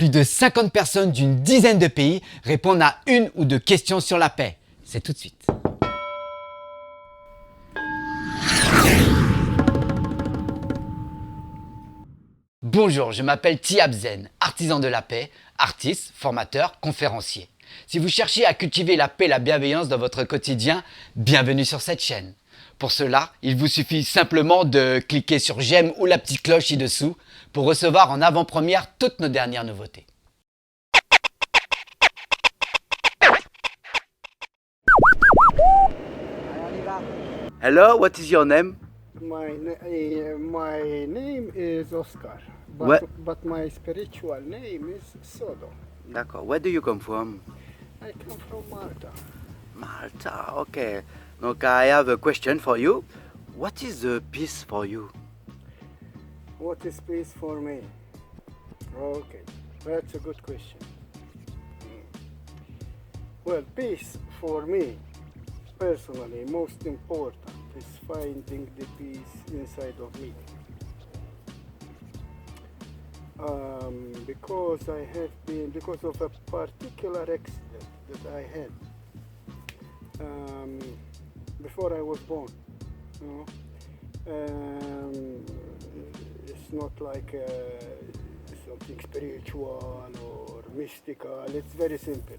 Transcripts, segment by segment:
Plus de 50 personnes d'une dizaine de pays répondent à une ou deux questions sur la paix. C'est tout de suite. Bonjour, je m'appelle Tiab Zen, artisan de la paix, artiste, formateur, conférencier. Si vous cherchez à cultiver la paix et la bienveillance dans votre quotidien, bienvenue sur cette chaîne. Pour cela, il vous suffit simplement de cliquer sur j'aime ou la petite cloche ci-dessous pour recevoir en avant-première toutes nos dernières nouveautés. Hello, what is your name? My name is Oscar, but my spiritual name is Sodo. D'accord, where do you come from? I come from Malta. Malta, okay. Donc I have a question for you. What is the peace for you? What is peace for me? Okay, that's a good question. Well, peace for me, personally, most important is finding the peace inside of me. Because of a particular accident that I had before I was born. You know? It's not like something spiritual or mystical. It's very simple.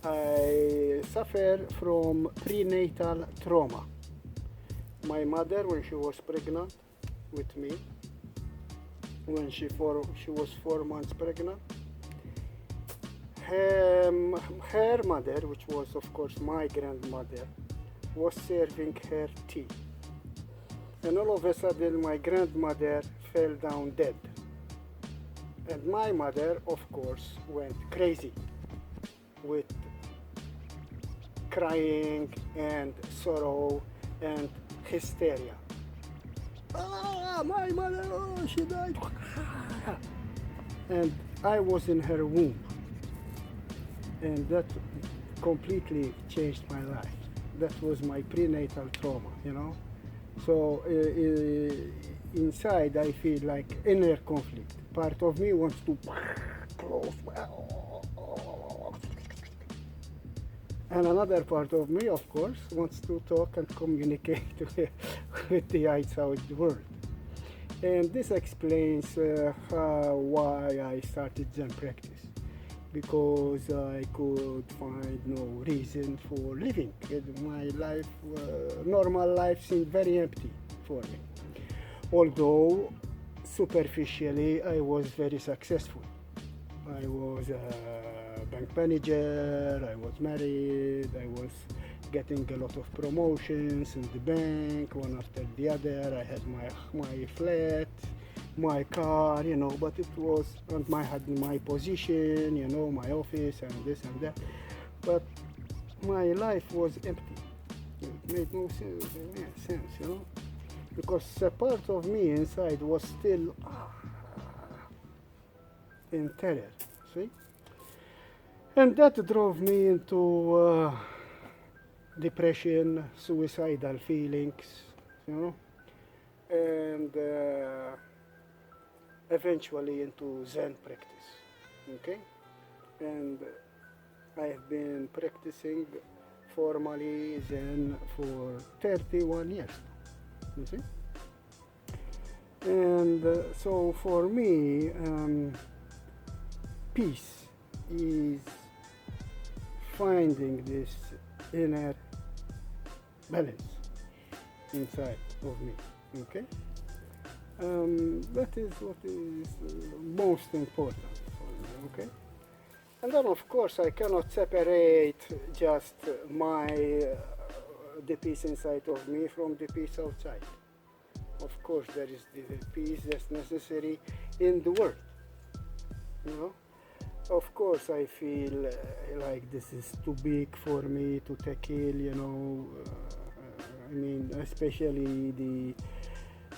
I suffer from prenatal trauma. My mother, when she was pregnant with me, when she was 4 months pregnant, her mother, which was of course my grandmother, was serving her tea. And all of a sudden my grandmother fell down dead. And my mother, of course, went crazy with crying and sorrow and hysteria. My mother, she died. And I was in her womb. And that completely changed my life. That was my prenatal trauma, you know. So inside I feel like inner conflict. Part of me wants to close, and another part of me, of course, wants to talk and communicate with the outside world. And this explains why I started Zen practice, because I could find no reason for living. My life, normal life, seemed very empty for me. Although superficially I was very successful. I was a bank manager, I was married, I was getting a lot of promotions in the bank, one after the other. I had my flat, my car, you know, but it was, and I had my position, you know, my office and this and that. But my life was empty. It made no sense, you know, because a part of me inside was still in terror, see? And that drove me into depression, suicidal feelings, you know, and eventually into Zen practice, okay? And I have been practicing formally Zen for 31 years now, you see? And so for me, peace is finding this inner balance inside of me, okay? That is what is most important for me, okay? And then of course I cannot separate just the peace inside of me from the peace outside. Of course there is the peace that's necessary in the world, you know? Of course I feel like this is too big for me to tackle, you know, I mean, especially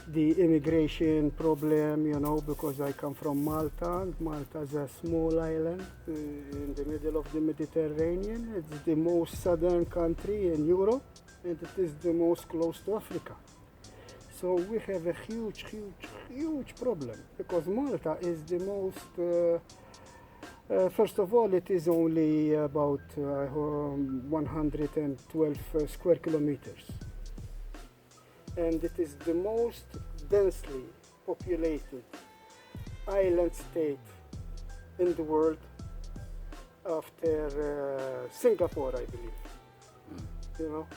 the immigration problem, you know, because I come from Malta. Malta is a small island in the middle of the Mediterranean. It's the most southern country in Europe, and it is the most close to Africa. So we have a huge problem, because Malta is the most First of all, it is only about 112 square kilometers, and it is the most densely populated island state in the world after Singapore, I believe. You know,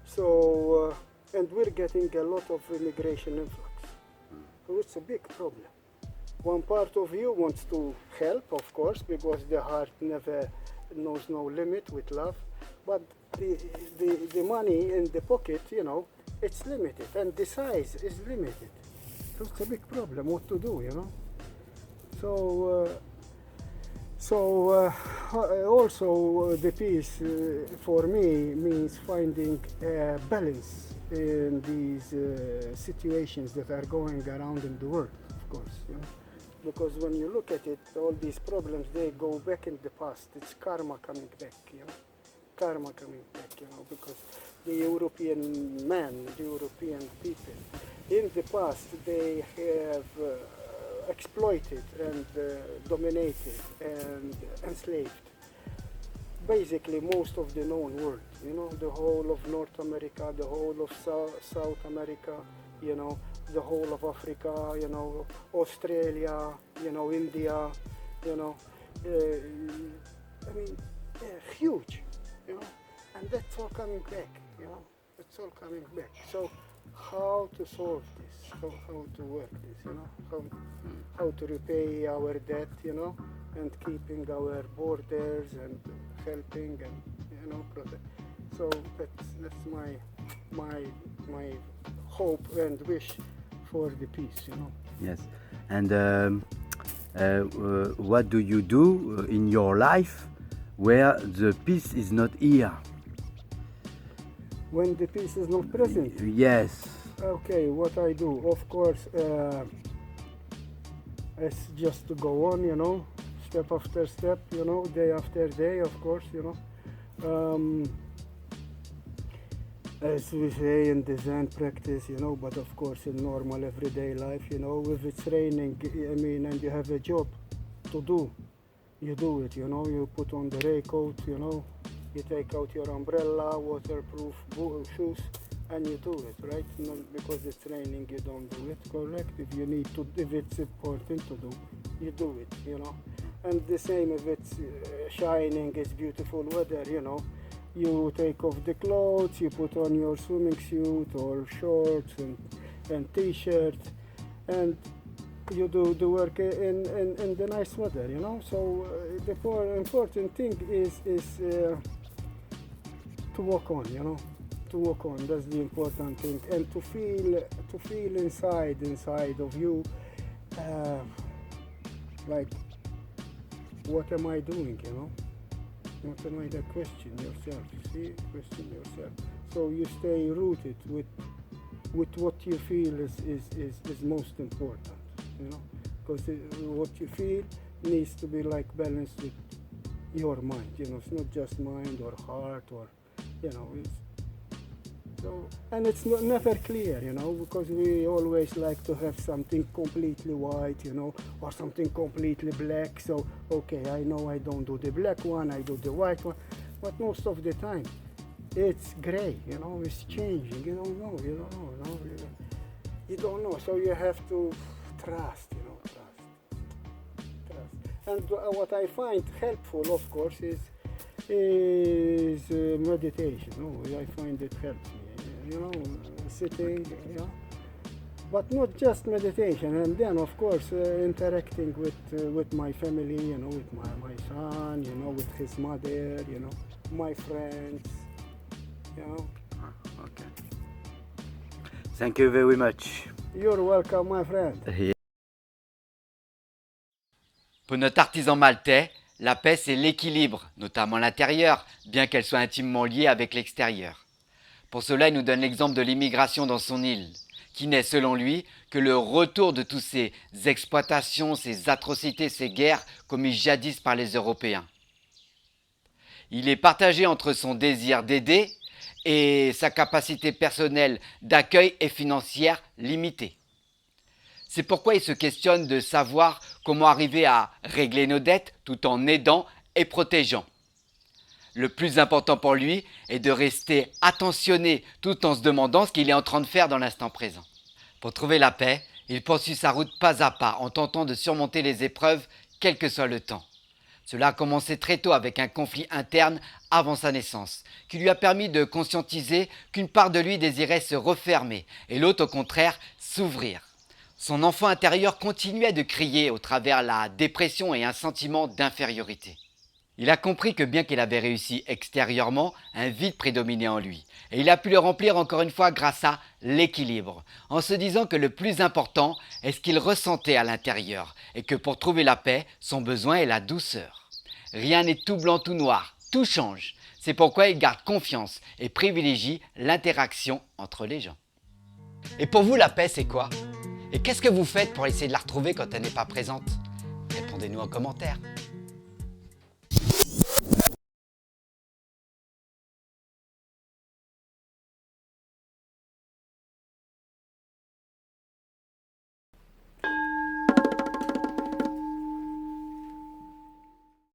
so and we're getting a lot of immigration influx. So it's a big problem. One part of you wants to help, of course, because the heart never knows no limit with love. But the money in the pocket, you know, it's limited, and the size is limited. So it's a big problem. What to do, you know? Also the peace for me means finding a balance in these situations that are going around in the world, of course, you know. Because when you look at it, all these problems, they go back in the past. It's karma coming back, you know. Karma coming back, you know, because the European man, the European people, in the past, they have exploited and dominated and enslaved basically most of the known world, you know, the whole of North America, the whole of South America, you know, the whole of Africa, you know, Australia, you know, India, you know, I mean, huge, you know, and that's all coming back, you know, it's all coming back. So how to solve this, how to work this, you know, how to repay our debt, you know, and keeping our borders and helping and, you know, protect. So that's my hope and wish for the peace, you know. Yes. And what do you do in your life where the peace is not here? When the peace is not present? Yes. Okay, what I do, of course, it's just to go on, you know, step after step, you know, day after day, of course, you know. As we say in the Zen practice, you know, but of course in normal everyday life, you know, if it's raining, I mean, and you have a job to do, you do it, you know, you put on the raincoat, you know, you take out your umbrella, waterproof shoes, and you do it, right? Not because it's raining, you don't do it, correct? If you need to, if it's important to do, you do it, you know. And the same if it's shining, it's beautiful weather, you know. You take off the clothes, you put on your swimming suit or shorts and t-shirt, and you do the work in the nice weather, you know. So the more important thing is to walk on, you know, to walk on. That's the important thing, and to feel inside of you, like, what am I doing, you know? What am I doing? Question yourself. See, question yourself. So you stay rooted with what you feel is most important, you know, because what you feel needs to be like balanced with your mind, you know. It's not just mind or heart or, you know, it's so, and it's never clear, you know, because we always like to have something completely white, you know, or something completely black. So okay, I know I don't do the black one, I do the white one, but most of the time it's gray, you know, it's changing, you don't know, you don't know, so you have to trust, you know, trust. And what I find helpful, of course, is meditation. I find it helps me, you know, sitting, you know, but not just meditation. And then, of course, interacting with my family, you know, with my son, you know, with his mother, you know, my friends, you know. Okay. Thank you very much. You're welcome, my friend. Pour notre artisan maltais, la paix, c'est l'équilibre, notamment l'intérieur, bien qu'elle soit intimement liée avec l'extérieur. Pour cela, il nous donne l'exemple de l'immigration dans son île, qui n'est, selon lui, que le retour de toutes ces exploitations, ces atrocités, ces guerres commises jadis par les Européens. Il est partagé entre son désir d'aider et sa capacité personnelle d'accueil et financière limitée. C'est pourquoi il se questionne de savoir comment arriver à régler nos dettes tout en aidant et protégeant. Le plus important pour lui est de rester attentionné tout en se demandant ce qu'il est en train de faire dans l'instant présent. Pour trouver la paix, il poursuit sa route pas à pas en tentant de surmonter les épreuves quel que soit le temps. Cela a commencé très tôt avec un conflit interne avant sa naissance, qui lui a permis de conscientiser qu'une part de lui désirait se refermer et l'autre au contraire s'ouvrir. Son enfant intérieur continuait de crier au travers la dépression et un sentiment d'infériorité. Il a compris que bien qu'il avait réussi extérieurement, un vide prédominait en lui. Et il a pu le remplir encore une fois grâce à l'équilibre, en se disant que le plus important est ce qu'il ressentait à l'intérieur, et que pour trouver la paix, son besoin est la douceur. Rien n'est tout blanc, tout noir, tout change. C'est pourquoi il garde confiance et privilégie l'interaction entre les gens. Et pour vous, la paix, c'est quoi? Et qu'est-ce que vous faites pour essayer de la retrouver quand elle n'est pas présente? Répondez-nous en commentaire.